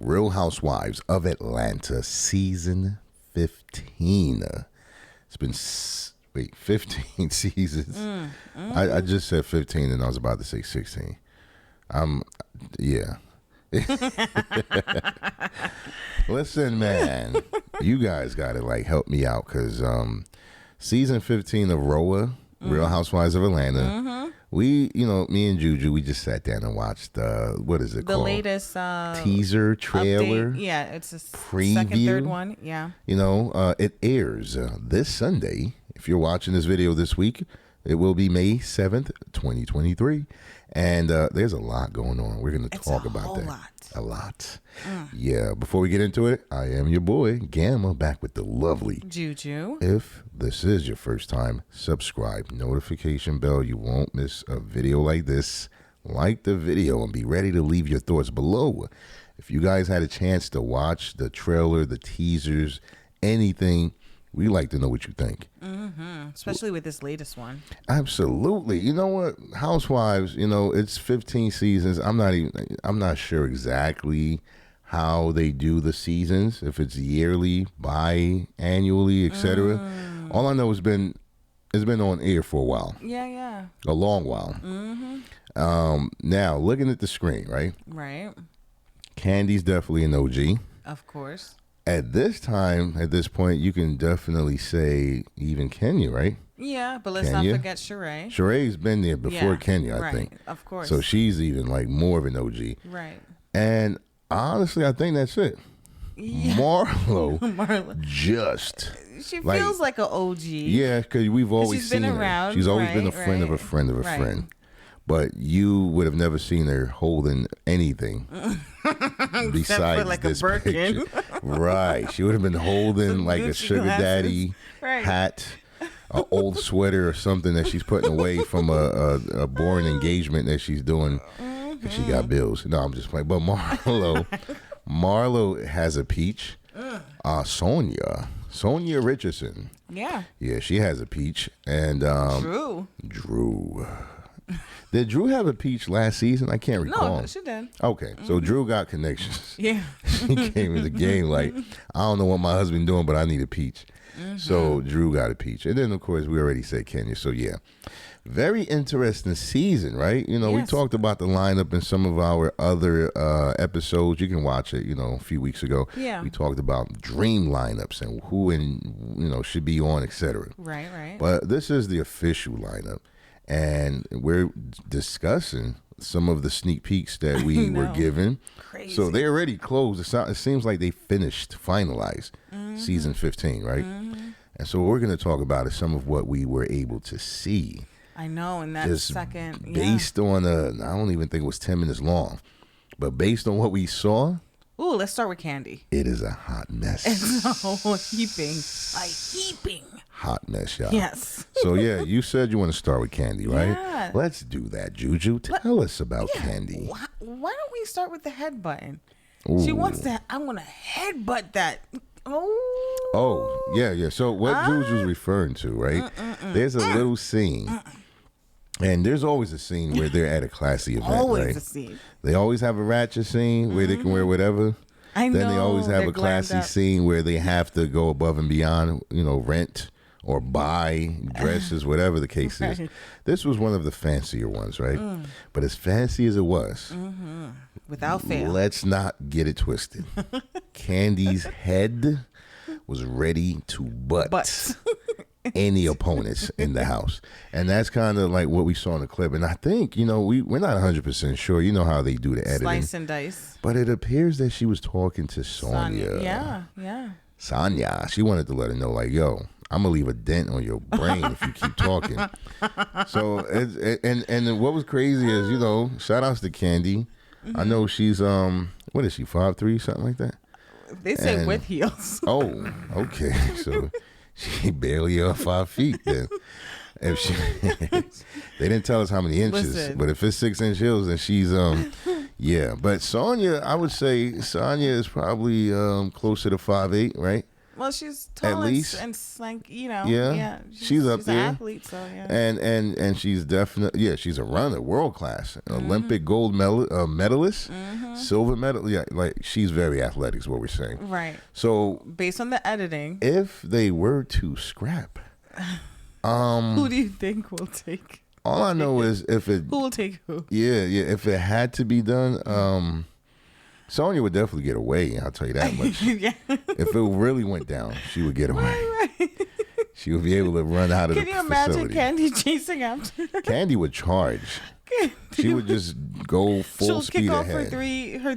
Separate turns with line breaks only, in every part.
Real Housewives of Atlanta, season 15. It's been 15 seasons. I just said 15 and I was about to say 16. Yeah. Listen, man, you guys got to like help me out because season 15 of RHOA, Real Housewives of Atlanta. We, me and Juju, we just sat down and watched what is it called?
The latest
teaser trailer.
Update. Yeah, it's a
preview.
Second, third one. Yeah.
It airs this Sunday. If you're watching this video this week, it will be May 7th, 2023. And there's a lot going on. We're going to talk about that. A lot. Yeah. Before we get into it, I am your boy, Gamma, back with the lovely
Juju.
If this is your first time, subscribe, notification bell. You won't miss a video like this. Like the video and be ready to leave your thoughts below. If you guys had a chance to watch the trailer, the teasers, anything, we like to know what you think.
Especially with this latest one.
Absolutely. You know what? Housewives, it's 15 seasons. I'm not sure exactly how they do the seasons, if it's yearly, biannually, etc. All I know it's been on air for a while.
Yeah.
A long while. Now, looking at the screen, right?
Right.
Candy's definitely an OG.
Of course.
At this point, you can definitely say even Kenya, right?
Yeah, but let's not forget Sheree.
Sheree's been there before Kenya, I think.
Of course.
So she's even like more of an OG.
Right.
And honestly, I think that's it.
Yeah.
Marlo just...
She feels like an OG.
Yeah, because we've always seen her.
Around,
she's always been a friend of a friend of a friend. But you would have never seen her holding anything besides
like
this
a Birkin.
picture. Right. She would have been holding like a sugar daddy hat, an old sweater or something that she's putting away from a boring engagement that she's doing because she got bills. No, I'm just playing. But Marlo has a peach. Sonia Richardson.
Yeah.
Yeah, she has a peach. And Drew. Did Drew have a peach last season? I can't recall.
No, she did.
Okay, so Drew got connections.
Yeah.
She came in the game like, I don't know what my husband doing, but I need a peach. So Drew got a peach. And then, of course, we already said Kenya. So, yeah. Very interesting season, right? We talked about the lineup in some of our other episodes. You can watch it, a few weeks ago.
Yeah.
We talked about dream lineups and who should be on, etc.
Right.
But this is the official lineup. And we're discussing some of the sneak peeks that we were given.
Crazy.
So they already closed. It seems like they finalized season 15, right? And so what we're going to talk about is some of what we were able to see.
I know, in that
just
second.
Based on I don't even think it was 10 minutes long. But based on what we saw.
Ooh, let's start with Candy.
It is a hot mess.
It's a heaping.
Hot mess, y'all.
Yes.
So, yeah, you said you want to start with Candy, right?
Yeah.
Let's do that, Juju. Tell us about Candy.
Why don't we start with the head button?
Ooh.
She wants to, I want to headbutt that.
Oh, yeah. So what Juju's referring to, right? There's a little scene. And there's always a scene where they're at a classy event,
always
right?
A scene.
They always have a ratchet scene where they can wear whatever.
I know.
Then they always have a classy scene where they have to go above and beyond, rent or buy dresses, whatever the case is. This was one of the fancier ones, right? But as fancy as it was,
without fail,
let's not get it twisted. Candy's head was ready to butt any opponents in the house. And that's kind of like what we saw in the clip. And I think, we're not 100% sure. You know how they do the editing.
Slice and dice.
But it appears that she was talking to Sonia.
Yeah.
Sonia. She wanted to let her know, like, yo, I'm going to leave a dent on your brain if you keep talking. So, and what was crazy is, shout outs to Candy. I know she's, what is she, 5'3", something like that?
They say with heels.
Oh, okay. So she barely 5 feet then. If she, they didn't tell us how many inches, but if it's 6-inch heels, then she's yeah. But Sonia, I would say Sonia is probably closer to 5'8", right?
Well, she's tall and like,
she's up there.
An athlete, so yeah.
And she's definitely, she's a runner, world class, Olympic gold medalist, silver medal. Yeah, like she's very athletic is what we're saying.
Right.
So
based on the editing,
if they were to scrap,
who do you think will take?
All I know is who
will take who?
Yeah. If it had to be done, Sonya would definitely get away. I'll tell you that much.
Yeah.
If it really went down, she would get away. Right. She would be able to run out of the facility.
Can you imagine Candy chasing after her?
Candy would charge. She would just go full speed ahead.
She'll kick off her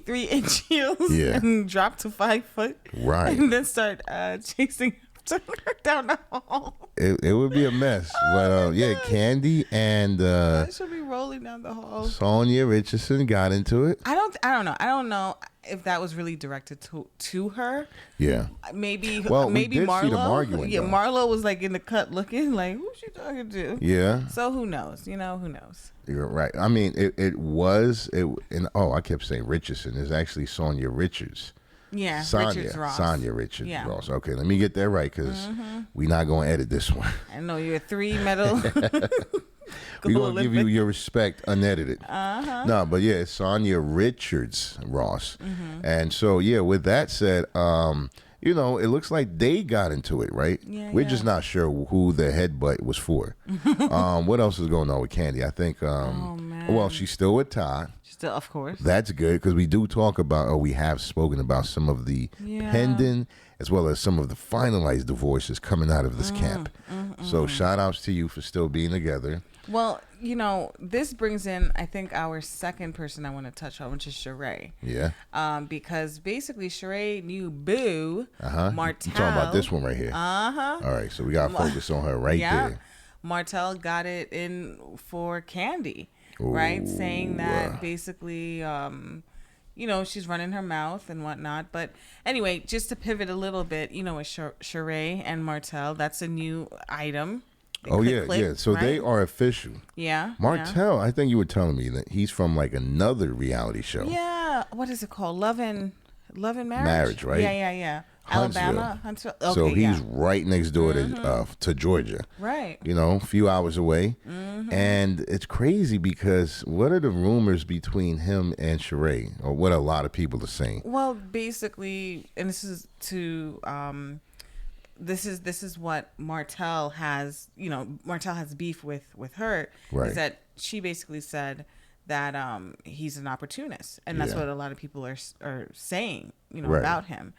3 inch heels and drop to 5 foot.
Right.
And then start chasing after her down the hall.
It would be a mess. But Candy and
she'll be rolling down the hall.
Sonya Richardson got into it.
I don't know if that was really directed to her.
Yeah.
Maybe
we did
Marlo.
See them arguing,
yeah,
though.
Marlo was like in the cut looking like, who's she talking to?
Yeah.
So who knows? Who knows?
You're right. I mean, I kept saying Richardson. It's actually Sonya Richards.
Yeah,
Sonya Richards Ross. Okay, let me get that right because we're not going to edit this one.
I know you're a 3 medal.
We're going to give you your respect unedited. No, but it's Sonya Richards Ross. And so, with that said, it looks like they got into it, right?
Yeah,
We're just not sure who the headbutt was for. What else is going on with Candy? I think, she's still with Todd.
Still, of course.
That's good because we do talk about, or we have spoken about some of the pending as well as some of the finalized divorces coming out of this camp. So shout outs to you for still being together.
Well, this brings in, I think, our second person I want to touch on, which is Sheree.
Yeah.
Because basically Sheree knew Boo, Martell.
You're talking about this one right here. All right, so we got to focus on her right there.
Martell got it in for Candy. Right, saying that basically, she's running her mouth and whatnot. But anyway, just to pivot a little bit, with Sheree and Martell, that's a new item.
Yeah. So they are official.
Yeah.
Martell, I think you were telling me that he's from like another reality show.
Yeah. What is it called? Love and Marriage?
Marriage, right?
Yeah. Alabama, Huntsville. Okay,
so he's right next door to Georgia.
Right.
A few hours away. And it's crazy because what are the rumors between him and Sheree, or what a lot of people are saying?
Well, basically, and this is to this is what Martell has. Martell has beef with her.
Right.
Is that she basically said that he's an opportunist, and that's what a lot of people are saying. About him.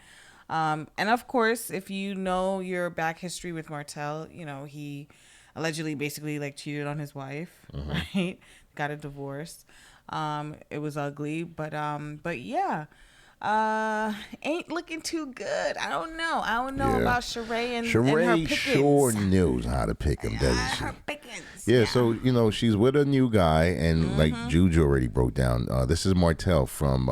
And of course, if you know your back history with Martell, he allegedly basically like cheated on his wife, right? Got a divorce. It was ugly, but yeah. Ain't looking too good. I don't know about Sheree and her pickings.
Sure knows how to pick him, doesn't she?
Her pickings.
Yeah, so, she's with a new guy, and like Juju already broke down, this is Martell from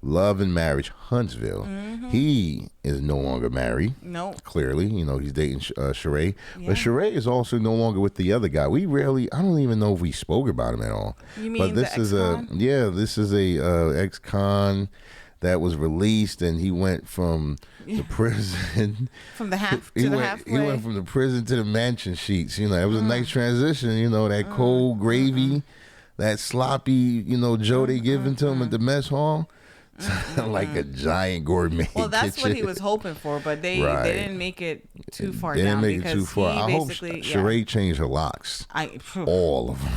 Love and Marriage Huntsville. He is no longer married.
No.
Clearly, he's dating Sheree. Yeah. But Sheree is also no longer with the other guy. I don't even know if we spoke about him at all.
You mean this is
a ex-con that was released, and he went from the prison.
From the halfway.
He went from the prison to the mansion sheets. It was a nice transition, that cold gravy, that sloppy, Joe they giving to him at the mess hall. Like a giant gourmet
that's
kitchen.
what he was hoping for, but they didn't make it too far down.
They didn't make it too far. I hope Sheree changed her locks. All of them.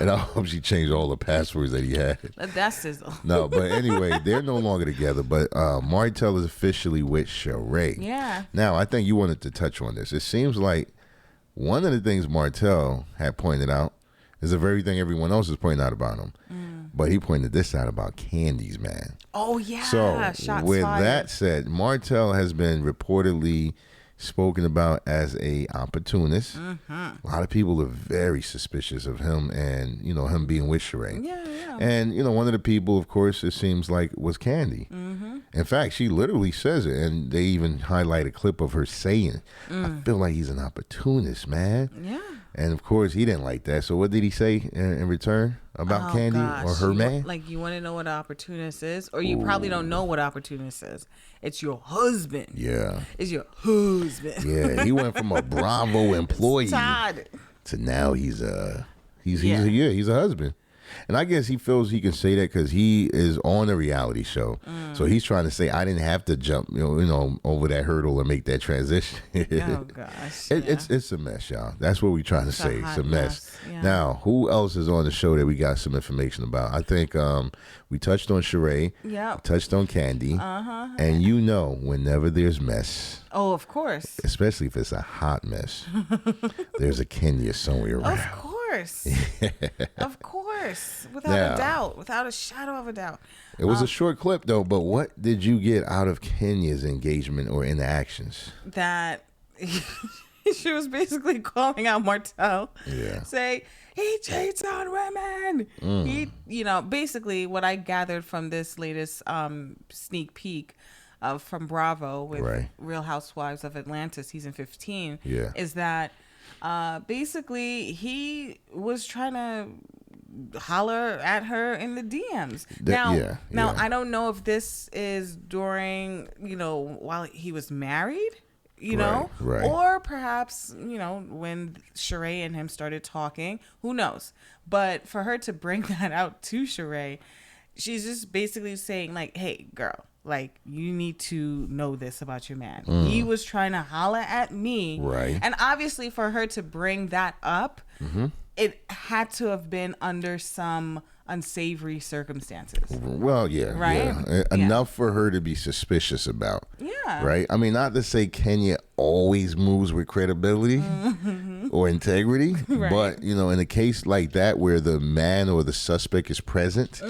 And I hope she changed all the passwords that he had.
That's sizzle.
No, but anyway, they're no longer together. But Martell is officially with Sheree.
Yeah.
Now, I think you wanted to touch on this. It seems like one of the things Martell had pointed out is the very thing everyone else is pointing out about him. But he pointed this out about Candy's man.
Oh, yeah.
So,
Shots
with
fired.
that said, Martell has been reportedly spoken about as a opportunist. A lot of people are very suspicious of him and, him being with Sheree.
Yeah.
And, one of the people, of course, it seems like was Candy. In fact, she literally says it, and they even highlight a clip of her saying, I feel like he's an opportunist, man.
Yeah.
And of course, he didn't like that. So what did he say in return about Kandi or her man?
Like, you want to know what an opportunist is? Or you probably don't know what opportunist is. It's your husband.
Yeah.
It's your husband.
Yeah, he went from a Bravo employee
Todd.
to now he's a husband. And I guess he feels he can say that because he is on a reality show. So he's trying to say, I didn't have to jump, over that hurdle and make that transition.
Oh, gosh.
It's a mess, y'all. That's what we're trying to say. It's a mess.
Yeah.
Now, who else is on the show that we got some information about? I think we touched on Sheree.
Yeah.
Touched on Kandi. And whenever there's mess.
Oh, of course.
Especially if it's a hot mess. There's a Kenya somewhere around.
Of course. Of course. Without a doubt. Without a shadow of a doubt.
It was a short clip, though, but what did you get out of Kenya's engagement or interactions?
That she was basically calling out Martell.
Yeah.
Say, he cheats on women. He, basically what I gathered from this latest sneak peek from Bravo with Real Housewives of Atlanta season 15 is that basically he was trying to holler at her in the DMs. Now I don't know if this is during, while he was married, or perhaps, when Sheree and him started talking, who knows? But for her to bring that out to Sheree, she's just basically saying like, hey, girl, like, you need to know this about your man. He was trying to holler at me.
Right.
And obviously for her to bring that up, it had to have been under some unsavory circumstances.
Well, yeah.
Right?
Yeah. Enough for her to be suspicious about.
Yeah.
Right? I mean, not to say Kenya always moves with credibility or integrity, but, in a case like that where the man or the suspect is present,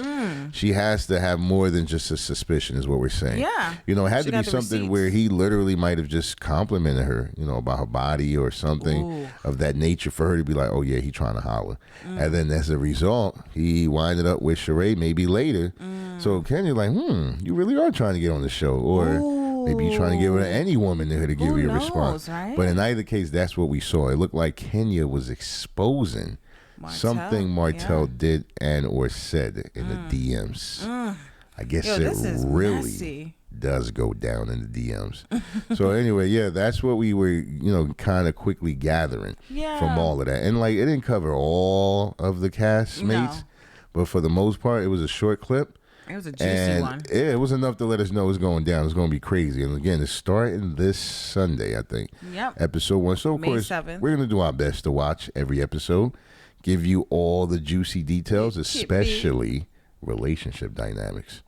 she has to have more than just a suspicion is what we're saying.
Yeah.
It had to be something where he literally might have just complimented her, about her body or something of that nature for her to be like, oh, yeah, he trying to holler. And then as a result, he winded up with Sheree maybe later. So Kenya's like, you really are trying to get on the show. Or maybe you're trying to give it to any woman to give you a response.
Right?
But in either case, that's what we saw. It looked like Kenya was exposing something Martell did and or said in the DMs. I guess it really
messy.
Does go down in the DMs. So anyway, that's what we were, kind of quickly gathering from all of that. And like, it didn't cover all of the castmates, but for the most part, it was a short clip.
It was a juicy one.
Yeah, it was enough to let us know it's going down. It's going to be crazy. And again, it's starting this Sunday, I think.
Yep.
Episode 1. So, of
May
course,
7th.
we're going to do our best to watch every episode, give you all the juicy details, especially relationship dynamics.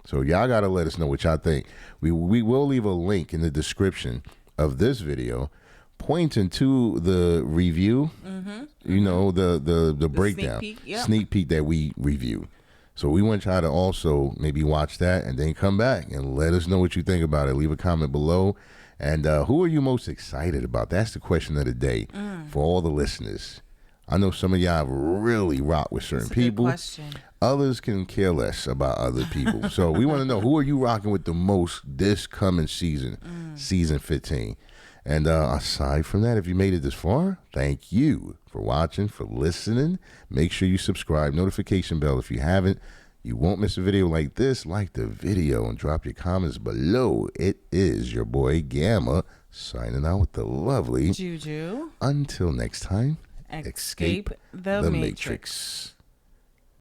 So, y'all got to let us know what y'all think. We will leave a link in the description of this video pointing to the review, the breakdown, sneak peek that we reviewed. So we want y'all to also maybe watch that and then come back and let us know what you think about it. Leave a comment below. And who are you most excited about? That's the question of the day for all the listeners. I know some of y'all really rock with certain people.
Good question.
Others can care less about other people. So we want to know, who are you rocking with the most this coming season, season 15? And aside from that, if you made it this far, thank you for watching, for listening. Make sure you subscribe, notification bell if you haven't. You won't miss a video like this. Like the video and drop your comments below. It is your boy Gamma signing out with the lovely
Juju.
Until next time,
Escape the Matrix.